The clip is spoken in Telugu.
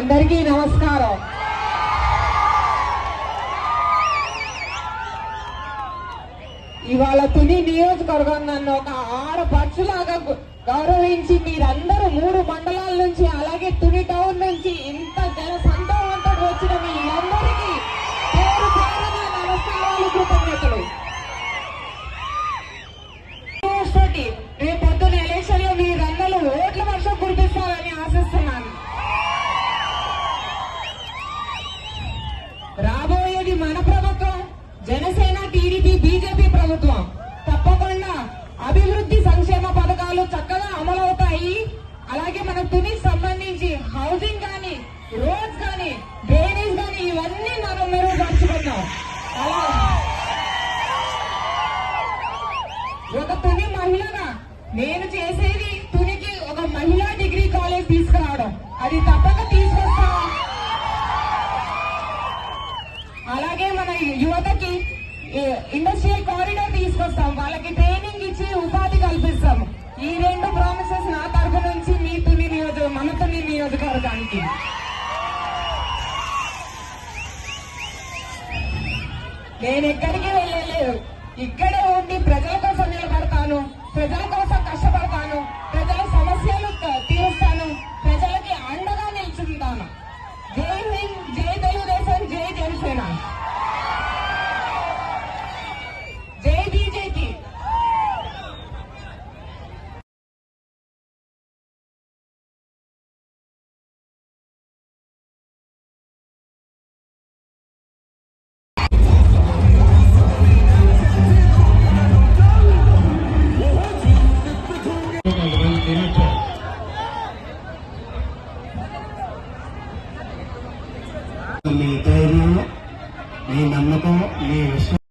అందరికీ నమస్కారం. ఇవాళ తుని నియోజకవర్గం నన్ను ఒక ఆడపడుచులాగా గౌరవించి మీరందరూ 3 మండలాల నుంచి అలాగే తుని టౌన్ నుంచి ఇంత జన సంతోషంతో వచ్చిన మీ అందరికీ పేరు పేరున నమస్కారాలు, కృతజ్ఞతలు. రేపు పొద్దున ఎలక్షన్ లో మీరందరూ ఓట్ల వర్షం కురిపిస్తారని ఆశిస్తున్నాను. రాబోయేది మన ప్రభుత్వం, జనసేన, టీడీపీ, బీజేపీ ప్రభుత్వం. తప్పకుండా అభివృద్ధి సంక్షేమ పథకాలు చక్కగా అమలవుతాయి. అలాగే మన తునికి సంబంధించి హౌసింగ్ కానీ, రోడ్స్ కానీ, డ్రైనేజ్ కానీ ఇవన్నీ మనం మెరుగుపరుచుకున్నాం. ఒక తుని మహిళగా నేను చేసేది తునికి ఒక మహిళా డిగ్రీ కాలేజ్ తీసుకురావడం, అది తప్పక తీసుకొస్తాం. అలాగే మన యువతకి ఇండస్ట్రియల్ కారిడార్ తీసుకొస్తాం, వాళ్ళకి ట్రైనింగ్ ఇచ్చి ఉపాధి కల్పిస్తాం. ఈ 2 ప్రామిసెస్ నా తరఫు నుంచి మీ తుని మన తుని నియోజకవర్గానికి. నేను ఎక్కడికి వెళ్ళలేదు, ఇక్కడే ఉండి ప్రజల కోసం నిలబడతాను, ప్రజల కోసం కష్టపడతాను, ప్రజల సమస్యలు తీరుస్తాను, ప్రజలకి అండగా నిల్చుంటాను. జై హింద్, జై తెలుగుదేశం, జై జనసేన, జై బీజేపీ. మీ ధైర్యం, మీ నమ్మకం, మీ విశ్వాసం